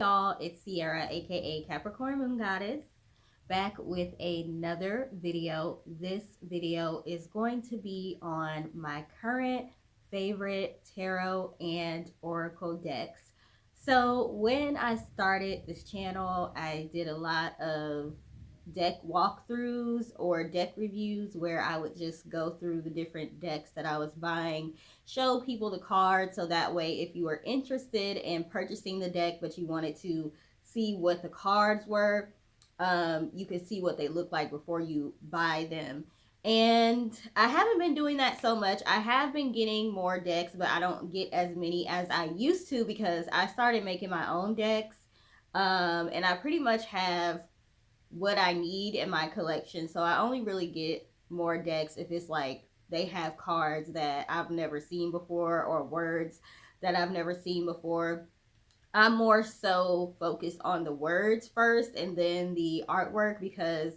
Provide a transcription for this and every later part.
Y'all, it's Sierra, aka Capricorn Moon Goddess, back with another video. This video is going to be on my current favorite tarot and oracle decks. So when I started this channel, I did a lot of deck walkthroughs or deck reviews where I would just go through the different decks that I was buying, show people the cards, so that way if you were interested in purchasing the deck but you wanted to see what the cards were, you could see what they look like before you buy them. And I haven't been doing that so much. I have been getting more decks, but I don't get as many as I used to because I started making my own decks. And I pretty much have what I need in my collection. So I only really get more decks if it's like they have cards that I've never seen before or words that I've never seen before. I'm more so focused on the words first and then the artwork because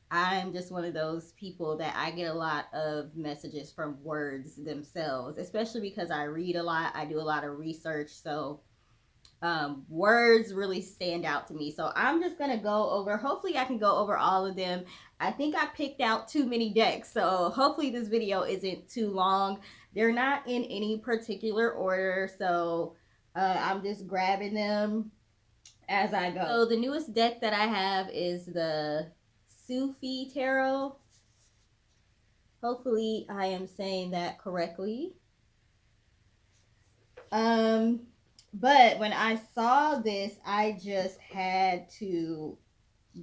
I'm just one of those people that I get a lot of messages from words themselves, especially because I read a lot, I do a lot of research. So words really stand out to me. So I'm just gonna go over, hopefully I can go over all of them. I think I picked out too many decks, so hopefully this video isn't too long. They're not in any particular order, so I'm just grabbing them as I go. So the newest deck that I have is the Sufi Tarot. Hopefully I am saying that correctly. But when I saw this, I just had to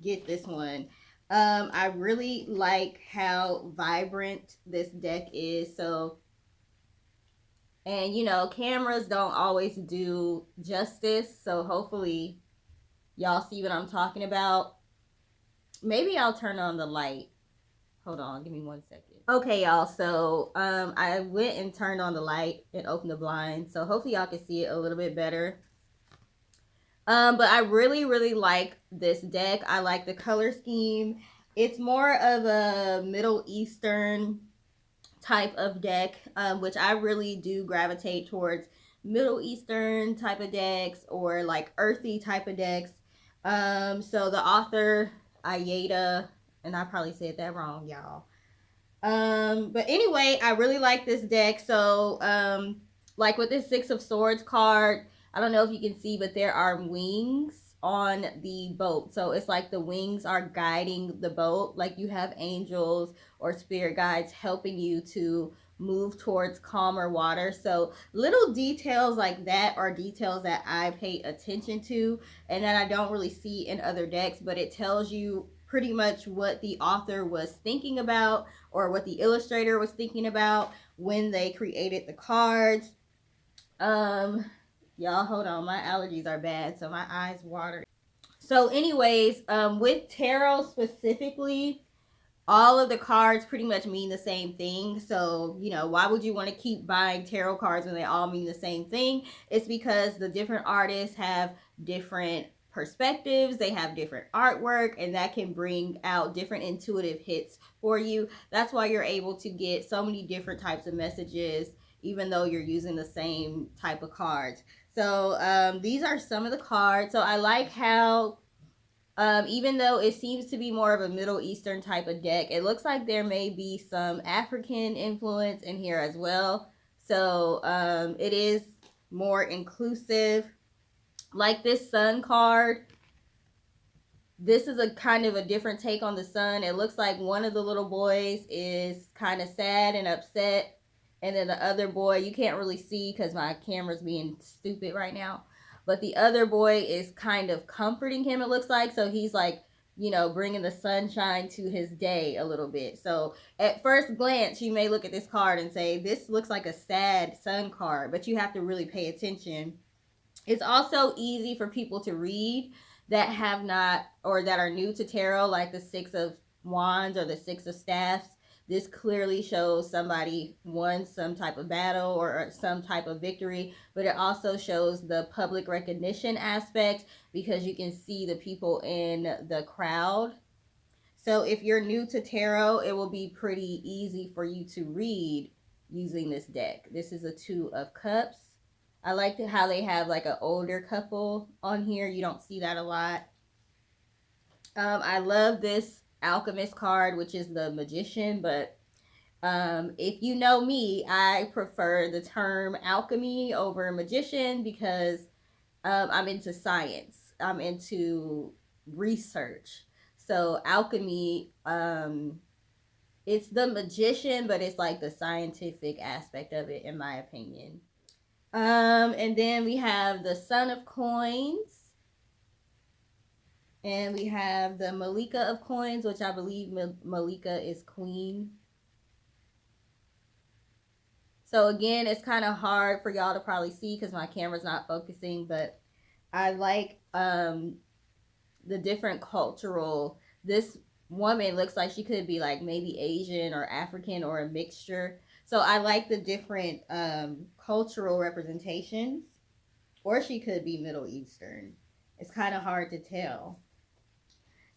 get this one. I really like how vibrant this deck is. So, and you know, cameras don't always do justice. So hopefully y'all see what I'm talking about. Maybe I'll turn on the light. Hold on, give me 1 second. Okay, y'all, so I went and turned on the light and opened the blind, so hopefully y'all can see it a little bit better. But I really like this deck. I like the color scheme. It's more of a Middle Eastern type of deck, which I really do gravitate towards Middle Eastern type of decks or like earthy type of decks. So the author, Ayeda, and I probably said that wrong, y'all. But anyway, I really like this deck. So like with this Six of Swords card, I don't know if you can see, but there are wings on the boat. So it's like the wings are guiding the boat, like you have angels or spirit guides helping you to move towards calmer water. So little details like that are details that I pay attention to and that I don't really see in other decks, but it tells you pretty much what the author was thinking about or what the illustrator was thinking about when they created the cards. Y'all hold on, my allergies are bad, so my eyes water. So anyways, with tarot specifically, all of the cards pretty much mean the same thing. So, you know, why would you want to keep buying tarot cards when they all mean the same thing? It's because the different artists have different perspectives, they have different artwork, and that can bring out different intuitive hits for you. That's why you're able to get so many different types of messages even though you're using the same type of cards. So these are some of the cards. So I like how even though it seems to be more of a Middle Eastern type of deck, it looks like there may be some African influence in here as well. So it is more inclusive. Like this sun card, this is a kind of a different take on the sun. It looks like one of the little boys is kind of sad and upset. And then the other boy, you can't really see because my camera's being stupid right now. But the other boy is kind of comforting him, it looks like. So he's like, you know, bringing the sunshine to his day a little bit. So at first glance, you may look at this card and say, this looks like a sad sun card. But you have to really pay attention. It's also easy for people to read that have not, or that are new to tarot, like the Six of Wands or the Six of Staffs. This clearly shows somebody won some type of battle or some type of victory, but it also shows the public recognition aspect because you can see the people in the crowd. So if you're new to tarot, it will be pretty easy for you to read using this deck. This is a Two of Cups. I like how they have like an older couple on here. You don't see that a lot. I love this alchemist card, which is the magician, but if you know me, I prefer the term alchemy over magician because I'm into science. I'm into research. So alchemy, it's the magician, but it's like the scientific aspect of it, in my opinion. And then we have the Son of Coins, and we have the Malika of Coins, which I believe Malika is queen. So again, it's kind of hard for y'all to probably see because my camera's not focusing, but I like the different cultural. This woman looks like she could be like maybe Asian or African or a mixture. So I like the different cultural representations, or she could be Middle Eastern. It's kind of hard to tell.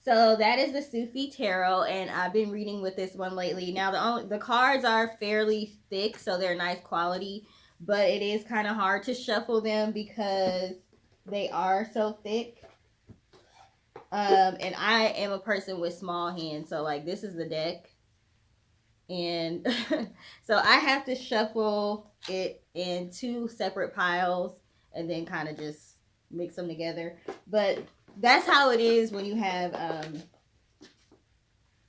So that is the Sufi Tarot, and I've been reading with this one lately. Now the cards are fairly thick, so they're nice quality, but it is kind of hard to shuffle them because they are so thick. And I am a person with small hands, so like this is the deck, and so I have to shuffle it in two separate piles and then kind of just mix them together. But that's how it is when you have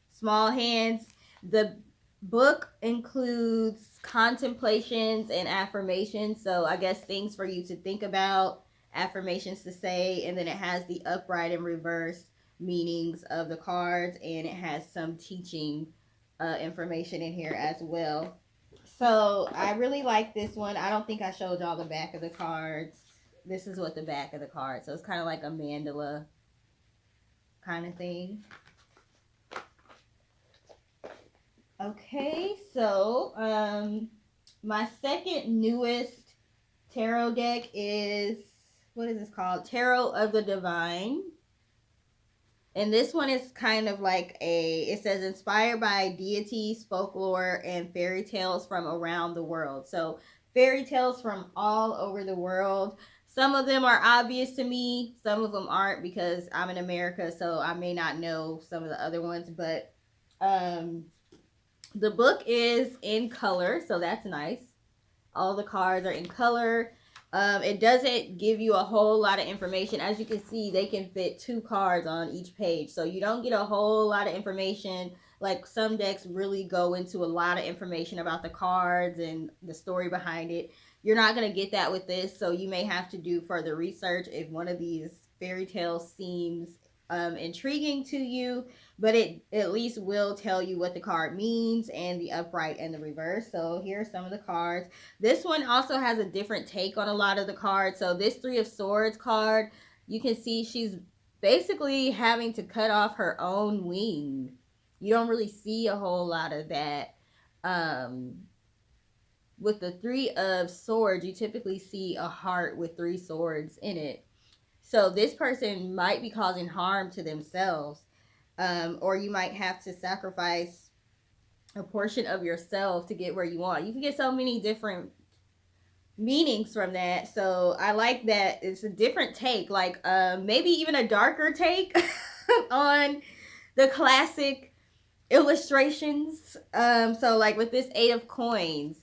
small hands. The book includes contemplations and affirmations, so I guess things for you to think about, affirmations to say, and then it has the upright and reverse meanings of the cards, and it has some teaching information in here as well. So I really like this one. I don't think I showed y'all the back of the cards. This is what the back of the card. So it's kind of like a mandala kind of thing. Okay, so my second newest tarot deck is, what is this called? Tarot of the Divine. And this one is kind of like it says inspired by deities, folklore, and fairy tales from around the world. So fairy tales from all over the world. Some of them are obvious to me, some of them aren't because I'm in America, so I may not know some of the other ones, but um the book is in color, so that's nice. All the cards are in color. It doesn't give you a whole lot of information. As you can see, they can fit 2 cards on each page, so you don't get a whole lot of information. Like some decks really go into a lot of information about the cards and the story behind it. You're not going to get that with this, so you may have to do further research if one of these fairy tales seems intriguing to you, but it at least will tell you what the card means and the upright and the reverse. So here are some of the cards. This one also has a different take on a lot of the cards. So this 3 of Swords card, you can see she's basically having to cut off her own wing. You don't really see a whole lot of that. With the 3 of Swords, you typically see a heart with 3 swords in it. So this person might be causing harm to themselves, or you might have to sacrifice a portion of yourself to get where you want. You can get so many different meanings from that. So I like that it's a different take, like maybe even a darker take on the classic illustrations. So like with this 8 of Coins,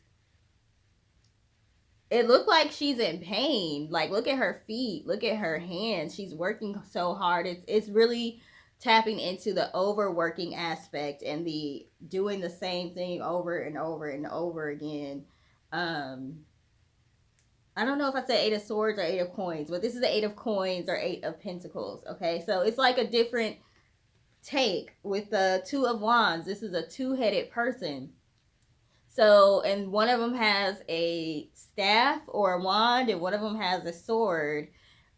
it looked like she's in pain. Like, look at her feet, look at her hands. She's working so hard. It's really tapping into the overworking aspect and the doing the same thing over and over and over again. I don't know if I said 8 of Swords or 8 of Coins, but this is the 8 of Coins or 8 of Pentacles. Okay, so it's like a different take with the 2 of Wands. This is a two-headed person. So, and one of them has a staff or a wand, and one of them has a sword.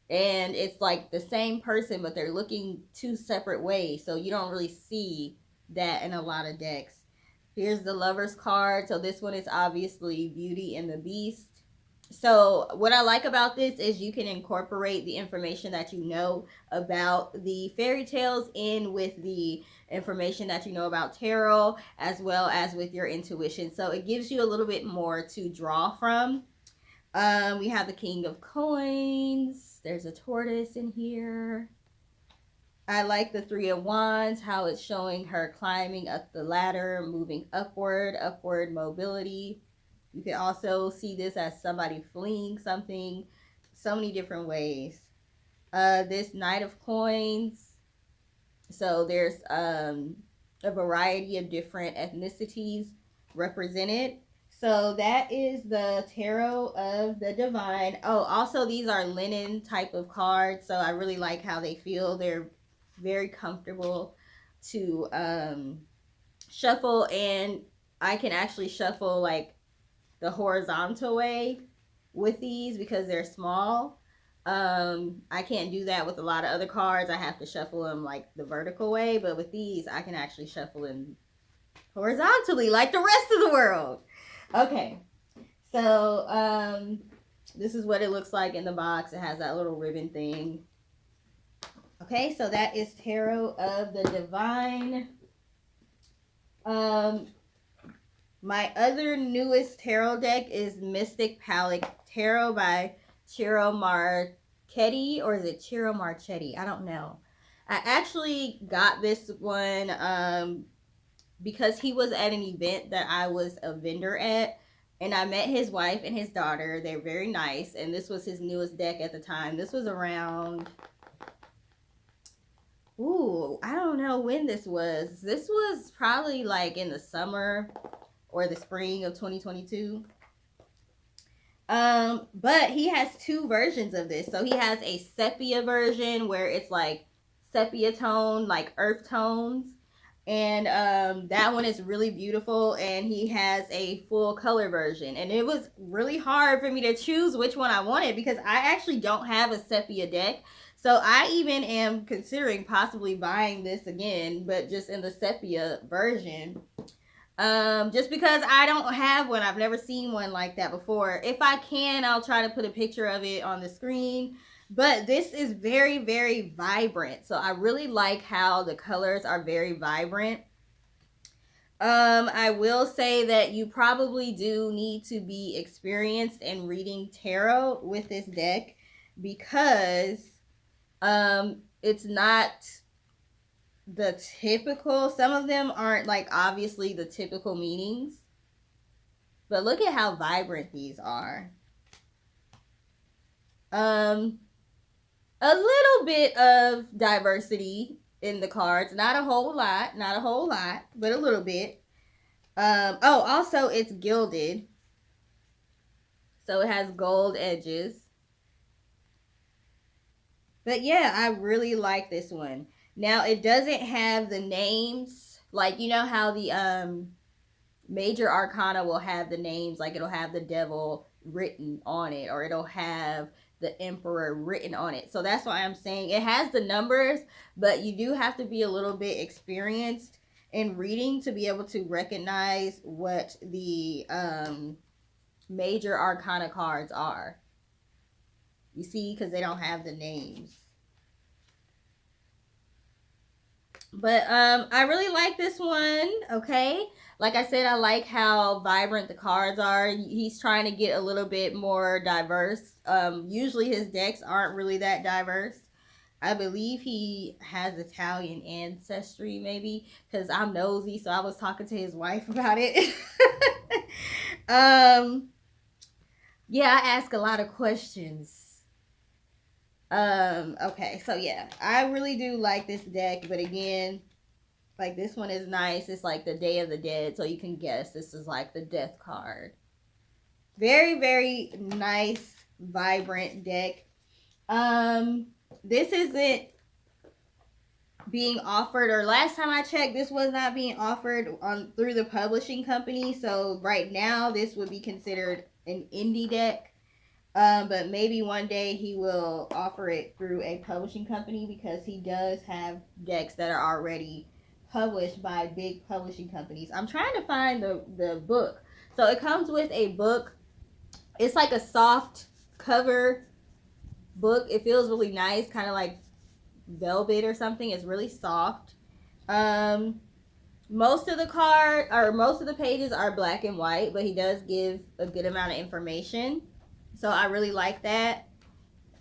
And it's like the same person, but they're looking 2 separate ways. So you don't really see that in a lot of decks. Here's the Lover's card. So this one is obviously Beauty and the Beast. So what I like about this is you can incorporate the information that you know about the fairy tales in with the information that you know about tarot, as well as with your intuition. So it gives you a little bit more to draw from. We have the King of Coins. There's a tortoise in here. I like the Three of Wands, how it's showing her climbing up the ladder, moving upward mobility. You can also see this as somebody fleeing something, so many different ways. This Knight of Coins. So there's a variety of different ethnicities represented. So that is the Tarot of the Divine. Oh, also these are linen type of cards, so I really like how they feel. They're very comfortable to shuffle, and I can actually shuffle like the horizontal way with these because they're small. I can't do that with a lot of other cards. I have to shuffle them like the vertical way, but with these I can actually shuffle them horizontally like the rest of the world. Okay, so this is what it looks like in the box. It has that little ribbon thing. Okay, so that is Tarot of the Divine. My other newest tarot deck is Mystic Palette Tarot by Ciro Marchetti, or is it Ciro Marchetti? I don't know. I actually got this one because he was at an event that I was a vendor at, and I met his wife and his daughter. They're very nice, and this was his newest deck at the time. This was around, I don't know when this was. This was probably like in the summer or the spring of 2022. But he has two versions of this. So he has a sepia version where it's like sepia tone, like earth tones. And that one is really beautiful. And he has a full color version. And it was really hard for me to choose which one I wanted because I actually don't have a sepia deck. So I even am considering possibly buying this again, but just in the sepia version. Just because I don't have one. I've never seen one like that before. If I can, I'll try to put a picture of it on the screen. But this is very, very vibrant. So I really like how the colors are very vibrant. I will say that you probably do need to be experienced in reading tarot with this deck because it's not the typical, some of them aren't like obviously the typical meanings, but look at how vibrant these are. A little bit of diversity in the cards, not a whole lot, but a little bit. Also it's gilded, so it has gold edges. But yeah, I really like this one. Now it doesn't have the names, like you know how the major arcana will have the names, like it'll have the devil written on it, or it'll have the emperor written on it. So that's why I'm saying it has the numbers, but you do have to be a little bit experienced in reading to be able to recognize what the major arcana cards are. You see, because they don't have the names. But I really like this one. Okay, like I said, I like how vibrant the cards are. He's trying to get a little bit more diverse. Usually his decks aren't really that diverse. I believe he has Italian ancestry, maybe, because I'm nosy, so I was talking to his wife about it. Yeah, I ask a lot of questions. Okay, so yeah, I really do like this deck, but again, like this one is nice. It's like the Day of the Dead, so you can guess this is like the death card. Very, very nice, vibrant deck. This isn't being offered, or last time I checked, this was not being offered on through the publishing company. So right now, this would be considered an indie deck. But maybe one day he will offer it through a publishing company because he does have decks that are already published by big publishing companies. I'm trying to find the book. So it comes with a book. It's like a soft cover book. It feels really nice, kind of like velvet or something. It's really soft. Most of the pages are black and white, but he does give a good amount of information. So I really like that.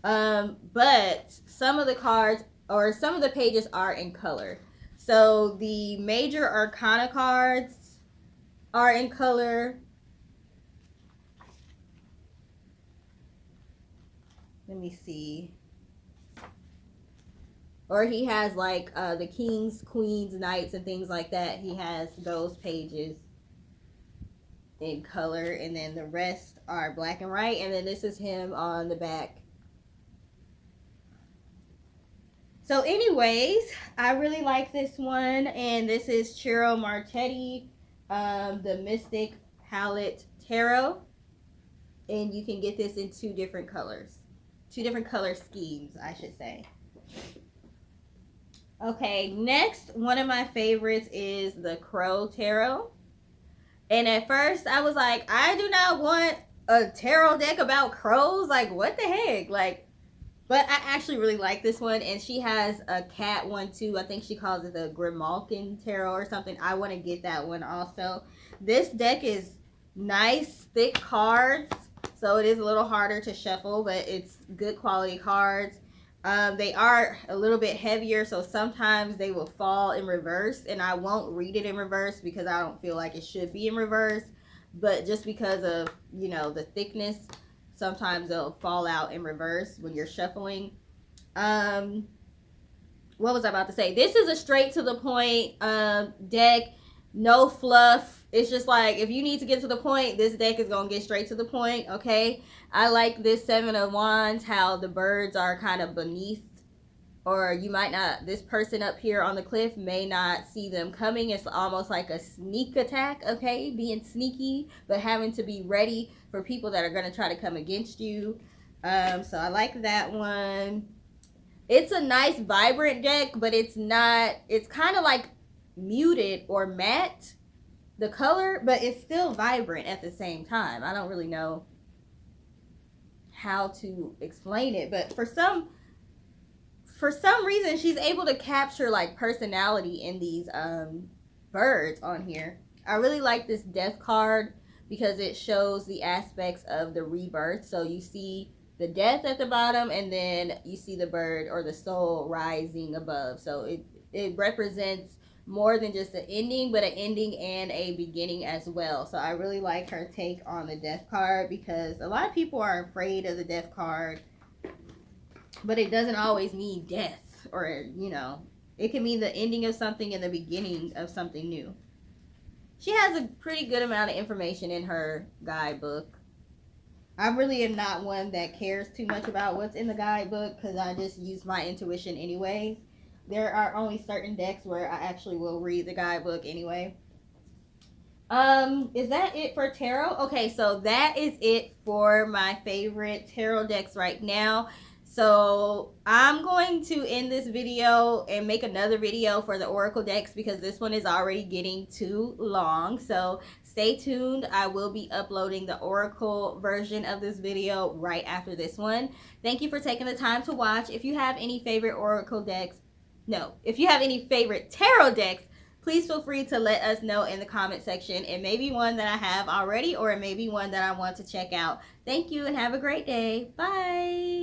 But some of the cards or some of the pages are in color. So the major arcana cards are in color. Let me see. Or he has like the kings, queens, knights, and things like that. He has those pages in color, and then the rest are black and white. And then this is him on the back. So anyways, I really like this one, and this is Ciro Marchetti, the Mystic Palette Tarot, and you can get this in two different color schemes, I should say. Okay, next, one of my favorites is the Crow Tarot. And at first, I was like, I do not want a tarot deck about crows. Like, what the heck? Like, but I actually really like this one. And she has a cat one, too. I think she calls it the Grimalkin Tarot or something. I want to get that one also. This deck is nice, thick cards. So it is a little harder to shuffle, but it's good quality cards. They are a little bit heavier, so sometimes they will fall in reverse, and I won't read it in reverse because I don't feel like it should be in reverse, but just because of, you know, the thickness, sometimes they'll fall out in reverse when you're shuffling. What was I about to say? This is a straight to the point deck, no fluff. It's just like, if you need to get to the point, this deck is going to get straight to the point, okay? I like this Seven of Wands, how the birds are kind of beneath, or you might not, this person up here on the cliff may not see them coming. It's almost like a sneak attack, okay? Being sneaky, but having to be ready for people that are going to try to come against you. So I like that one. It's a nice, vibrant deck, but it's not, it's kind of like muted or matte, the color, but it's still vibrant at the same time. I don't really know how to explain it, but for some reason she's able to capture like personality in these birds on here. I really like this death card because it shows the aspects of the rebirth. So you see the death at the bottom, and then you see the bird or the soul rising above. So it represents more than just an ending, but an ending and a beginning as well. So I really like her take on the death card, because a lot of people are afraid of the death card, but it doesn't always mean death, or, you know, it can mean the ending of something and the beginning of something new. She has a pretty good amount of information in her guidebook. I really am not one that cares too much about what's in the guidebook, because I just use my intuition anyway. There are only certain decks where I actually will read the guidebook anyway. Is that it for tarot? Okay, so that is it for my favorite tarot decks right now. So I'm going to end this video and make another video for the Oracle decks, because this one is already getting too long. So stay tuned. I will be uploading the Oracle version of this video right after this one. Thank you for taking the time to watch. If you have any favorite Oracle decks, if you have any favorite tarot decks, please feel free to let us know in the comment section. It may be one that I have already, or it may be one that I want to check out. Thank you and have a great day. Bye.